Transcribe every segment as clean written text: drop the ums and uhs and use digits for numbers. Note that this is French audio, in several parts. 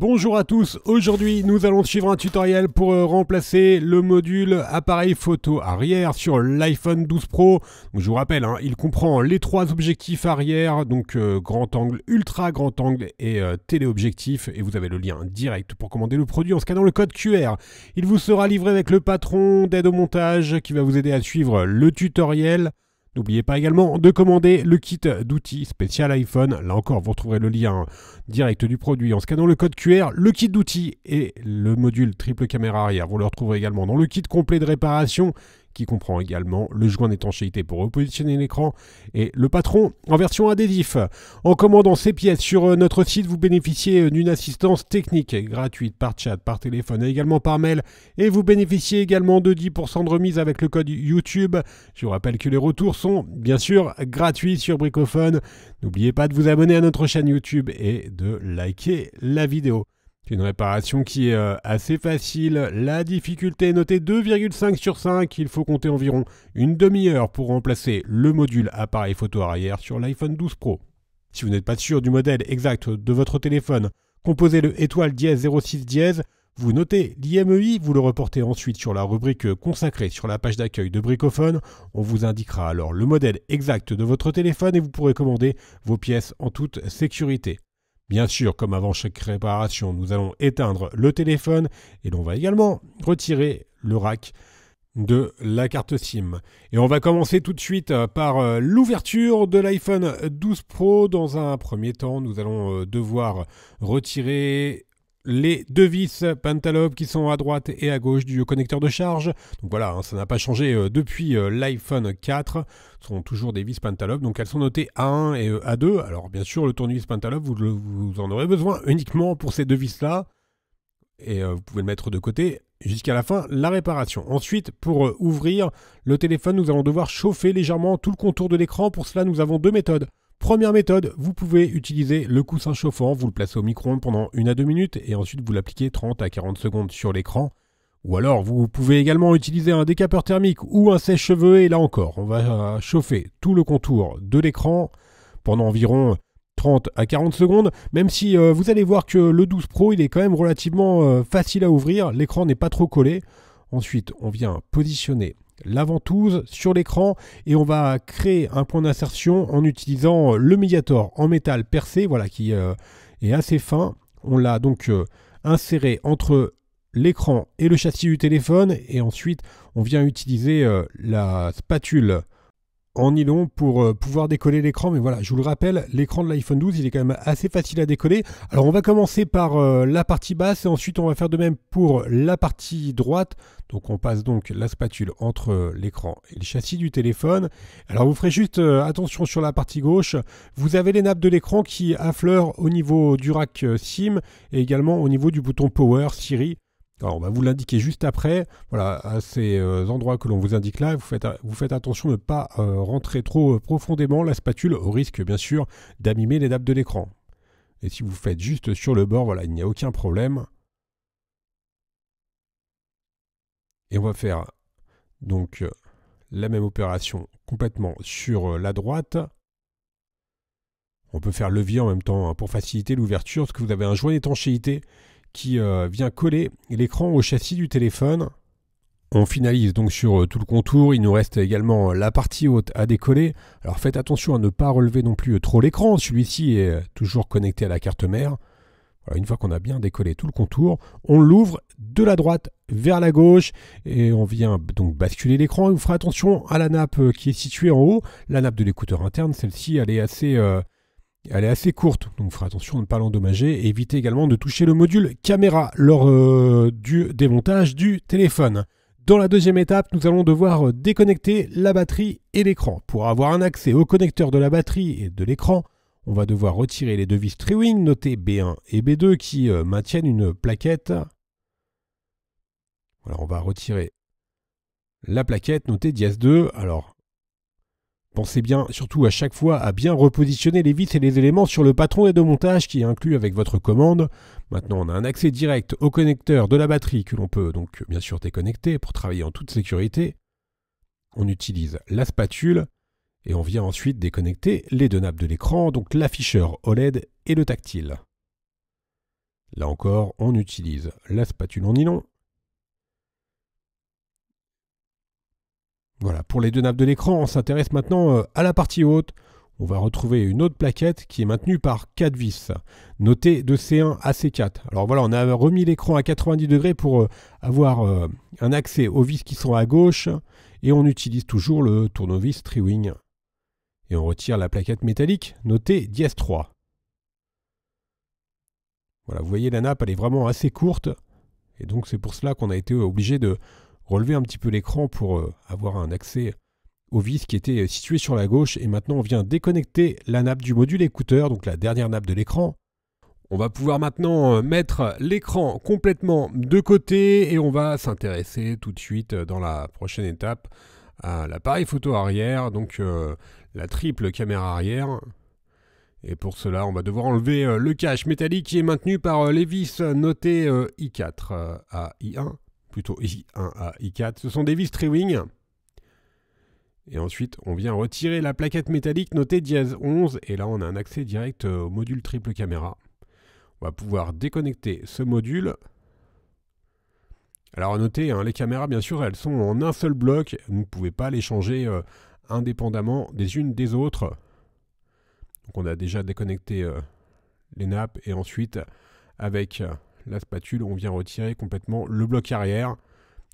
Bonjour à tous, aujourd'hui nous allons suivre un tutoriel pour remplacer le module appareil photo arrière sur l'iPhone 12 Pro. Donc, je vous rappelle, il comprend les trois objectifs arrière, donc grand angle, ultra grand angle et téléobjectif. Et vous avez le lien direct pour commander le produit en scannant le code QR. Il vous sera livré avec le patron d'aide au montage qui va vous aider à suivre le tutoriel. N'oubliez pas également de commander le kit d'outils spécial iPhone. Là encore, vous retrouverez le lien direct du produit en scannant le code QR. Le kit d'outils et le module triple caméra arrière, vous le retrouverez également dans le kit complet de réparation qui comprend également le joint d'étanchéité pour repositionner l'écran et le patron en version adhésif. En commandant ces pièces sur notre site, vous bénéficiez d'une assistance technique gratuite par chat, par téléphone et également par mail. Et vous bénéficiez également de 10% de remise avec le code YouTube. Je vous rappelle que les retours sont bien sûr gratuits sur Bricophone. N'oubliez pas de vous abonner à notre chaîne YouTube et de liker la vidéo. C'est une réparation qui est assez facile. La difficulté est notée 2,5 sur 5. Il faut compter environ une demi-heure pour remplacer le module appareil photo arrière sur l'iPhone 12 Pro. Si vous n'êtes pas sûr du modèle exact de votre téléphone, composez le étoile dièse 06 dièse. Vous notez l'IMEI, vous le reportez ensuite sur la rubrique consacrée sur la page d'accueil de Bricophone. On vous indiquera alors le modèle exact de votre téléphone et vous pourrez commander vos pièces en toute sécurité. Bien sûr, comme avant chaque réparation, nous allons éteindre le téléphone et l'on va également retirer le rack de la carte SIM. Et on va commencer tout de suite par l'ouverture de l'iPhone 12 Pro. Dans un premier temps, nous allons devoir retirer les deux vis Pentalobe qui sont à droite et à gauche du connecteur de charge. Donc voilà, ça n'a pas changé depuis l'iPhone 4. Ce sont toujours des vis Pentalobe, donc elles sont notées A1 et A2. Alors bien sûr, le tournevis Pentalobe, vous en aurez besoin uniquement pour ces deux vis-là. Et vous pouvez le mettre de côté jusqu'à la fin la réparation. Ensuite, pour ouvrir le téléphone, nous allons devoir chauffer légèrement tout le contour de l'écran. Pour cela, nous avons deux méthodes. Première méthode, vous pouvez utiliser le coussin chauffant, vous le placez au micro-ondes pendant 1 à 2 minutes et ensuite vous l'appliquez 30 à 40 secondes sur l'écran. Ou alors vous pouvez également utiliser un décapeur thermique ou un sèche-cheveux et là encore, on va chauffer tout le contour de l'écran pendant environ 30 à 40 secondes, même si vous allez voir que le 12 Pro il est quand même relativement facile à ouvrir, l'écran n'est pas trop collé. Ensuite, on vient positionner la ventouse sur l'écran et on va créer un point d'insertion en utilisant le médiator en métal percé, voilà, qui est assez fin. On l'a donc inséré entre l'écran et le châssis du téléphone et ensuite on vient utiliser la spatule en nylon pour pouvoir décoller l'écran. Mais voilà, je vous le rappelle, l'écran de l'iPhone 12 il est quand même assez facile à décoller. Alors on va commencer par la partie basse et ensuite on va faire de même pour la partie droite. Donc on passe donc la spatule entre l'écran et le châssis du téléphone. Alors vous ferez juste attention sur la partie gauche. Vous avez les nappes de l'écran qui affleurent au niveau du rack SIM et également au niveau du bouton Power Siri. Alors on va vous l'indiquer juste après. Voilà, à ces endroits que l'on vous indique là, vous faites attention de ne pas rentrer trop profondément la spatule au risque bien sûr d'abîmer les nappes de l'écran. Et si vous faites juste sur le bord, voilà, il n'y a aucun problème. Et on va faire donc la même opération complètement sur la droite. On peut faire levier en même temps pour faciliter l'ouverture parce que vous avez un joint d'étanchéité qui vient coller l'écran au châssis du téléphone. On finalise donc sur tout le contour. Il nous reste également la partie haute à décoller. Alors faites attention à ne pas relever non plus trop l'écran. Celui-ci est toujours connecté à la carte mère. Voilà, une fois qu'on a bien décollé tout le contour, on l'ouvre de la droite vers la gauche et on vient donc basculer l'écran. Vous ferez attention à la nappe qui est située en haut, la nappe de l'écouteur interne. Celle-ci, elle est assez courte, donc vous ferez attention à ne pas l'endommager et évitez également de toucher le module caméra lors du démontage du téléphone. Dans la deuxième étape, nous allons devoir déconnecter la batterie et l'écran. Pour avoir un accès au connecteur de la batterie et de l'écran, on va devoir retirer les deux vis Triwing notées B1 et B2 qui maintiennent une plaquette. Voilà, on va retirer la plaquette notée dièse 2. Alors, pensez bien, surtout à chaque fois, à bien repositionner les vis et les éléments sur le patron d'aide au montage qui est inclus avec votre commande. Maintenant, on a un accès direct au connecteur de la batterie que l'on peut donc bien sûr déconnecter pour travailler en toute sécurité. On utilise la spatule et on vient ensuite déconnecter les deux nappes de l'écran, donc l'afficheur OLED et le tactile. Là encore, on utilise la spatule en nylon. Voilà, pour les deux nappes de l'écran, on s'intéresse maintenant à la partie haute. On va retrouver une autre plaquette qui est maintenue par 4 vis, notée de C1 à C4. Alors voilà, on a remis l'écran à 90 degrés pour avoir un accès aux vis qui sont à gauche, et on utilise toujours le tournevis Triwing. Et on retire la plaquette métallique notée dièse 3. Voilà, vous voyez, la nappe, elle est vraiment assez courte, et donc c'est pour cela qu'on a été obligé de relever un petit peu l'écran pour avoir un accès aux vis qui étaient situées sur la gauche. Et maintenant, on vient déconnecter la nappe du module écouteur, donc la dernière nappe de l'écran. On va pouvoir maintenant mettre l'écran complètement de côté et on va s'intéresser tout de suite dans la prochaine étape à l'appareil photo arrière, donc la triple caméra arrière. Et pour cela, on va devoir enlever le cache métallique qui est maintenu par les vis notées I4 à I1, plutôt I1 à I4. Ce sont des vis Triwing. Et ensuite, on vient retirer la plaquette métallique notée dièse 11. Et là, on a un accès direct au module triple caméra. On va pouvoir déconnecter ce module. Alors à noter, hein, les caméras, bien sûr, elles sont en un seul bloc. Vous ne pouvez pas les changer indépendamment des unes des autres. Donc on a déjà déconnecté les nappes. Et ensuite, avec la spatule, on vient retirer complètement le bloc arrière.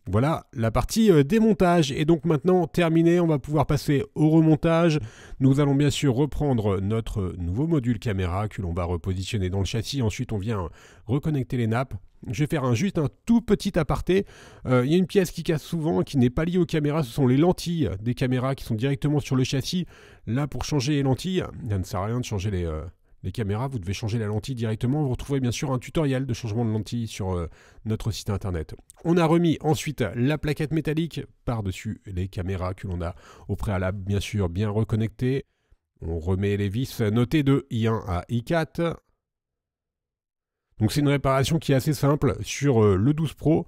Voilà, la partie démontage est donc maintenant terminée. On va pouvoir passer au remontage. Nous allons bien sûr reprendre notre nouveau module caméra que l'on va repositionner dans le châssis. Ensuite, on vient reconnecter les nappes. Je vais faire juste un tout petit aparté. Il y a une pièce qui casse souvent, qui n'est pas liée aux caméras. Ce sont les lentilles des caméras qui sont directement sur le châssis. Là, pour changer les lentilles, ça ne sert à rien de changer les caméras, vous devez changer la lentille directement. Vous retrouverez bien sûr un tutoriel de changement de lentille sur notre site internet. On a remis ensuite la plaquette métallique par-dessus les caméras que l'on a au préalable bien sûr bien reconnectées. On remet les vis notées de I1 à I4. Donc c'est une réparation qui est assez simple sur le 12 Pro.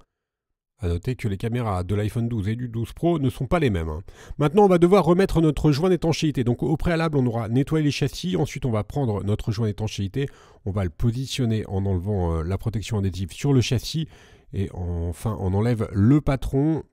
A noter que les caméras de l'iPhone 12 et du 12 Pro ne sont pas les mêmes. Maintenant, on va devoir remettre notre joint d'étanchéité. Donc au préalable, on aura nettoyé les châssis. Ensuite, on va prendre notre joint d'étanchéité. On va le positionner en enlevant la protection adhésive sur le châssis. Et enfin, on enlève le patron.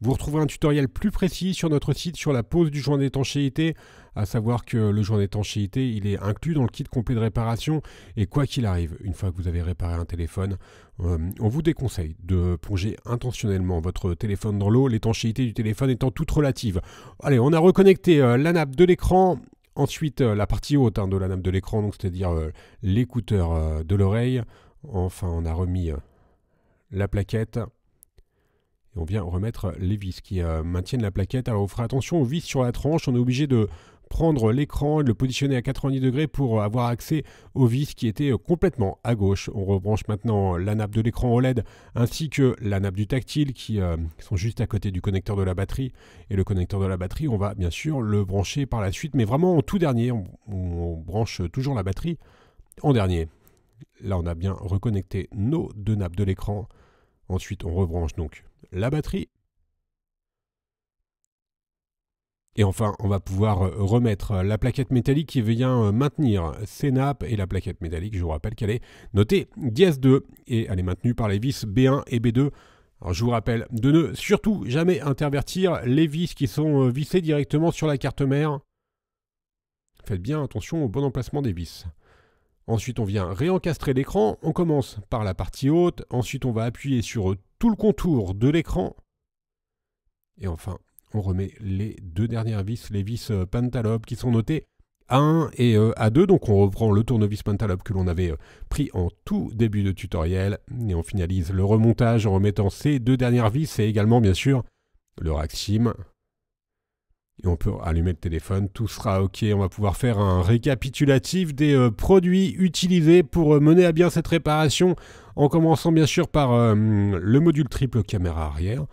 Vous retrouverez un tutoriel plus précis sur notre site sur la pose du joint d'étanchéité, à savoir que le joint d'étanchéité, il est inclus dans le kit complet de réparation. Et quoi qu'il arrive, une fois que vous avez réparé un téléphone, on vous déconseille de plonger intentionnellement votre téléphone dans l'eau, l'étanchéité du téléphone étant toute relative. Allez, on a reconnecté la nappe de l'écran, ensuite la partie haute de la nappe de l'écran, donc c'est-à-dire l'écouteur de l'oreille. Enfin, on a remis la plaquette. Et on vient remettre les vis qui maintiennent la plaquette. Alors, vous ferez attention aux vis sur la tranche. On est obligé de prendre l'écran et de le positionner à 90 degrés pour avoir accès aux vis qui étaient complètement à gauche. On rebranche maintenant la nappe de l'écran OLED ainsi que la nappe du tactile qui sont juste à côté du connecteur de la batterie. Et le connecteur de la batterie, on va bien sûr le brancher par la suite, mais vraiment en tout dernier. On branche toujours la batterie en dernier. Là, on a bien reconnecté nos deux nappes de l'écran. Ensuite, on rebranche donc la batterie. Et enfin, on va pouvoir remettre la plaquette métallique qui vient maintenir ces nappes. Et la plaquette métallique, je vous rappelle qu'elle est notée dièse 2 et elle est maintenue par les vis B1 et B2. Alors je vous rappelle de ne surtout jamais intervertir les vis qui sont vissées directement sur la carte mère. Faites bien attention au bon emplacement des vis. Ensuite, on vient réencastrer l'écran. On commence par la partie haute. Ensuite, on va appuyer sur tout le contour de l'écran. Et enfin, on remet les deux dernières vis, les vis Pentalobe qui sont notées A1 et A2. Donc, on reprend le tournevis Pentalobe que l'on avait pris en tout début de tutoriel. Et on finalise le remontage en remettant ces deux dernières vis et également, bien sûr, le rack SIM. Et on peut allumer le téléphone, tout sera OK. On va pouvoir faire un récapitulatif des produits utilisés pour mener à bien cette réparation, en commençant bien sûr par le module triple caméra arrière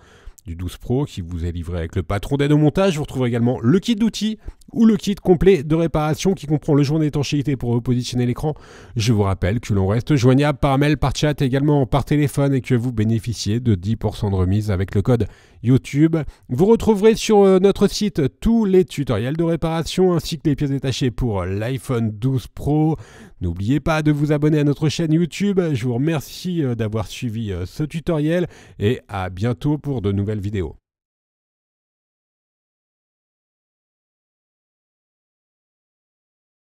du 12 Pro qui vous est livré avec le patron d'aide au montage. Vous retrouverez également le kit d'outils ou le kit complet de réparation qui comprend le joint d'étanchéité pour repositionner l'écran. Je vous rappelle que l'on reste joignable par mail, par chat, également par téléphone et que vous bénéficiez de 10% de remise avec le code YouTube. Vous retrouverez sur notre site tous les tutoriels de réparation ainsi que les pièces détachées pour l'iPhone 12 Pro. N'oubliez pas de vous abonner à notre chaîne YouTube. Je vous remercie d'avoir suivi ce tutoriel et à bientôt pour de nouvelles vidéos.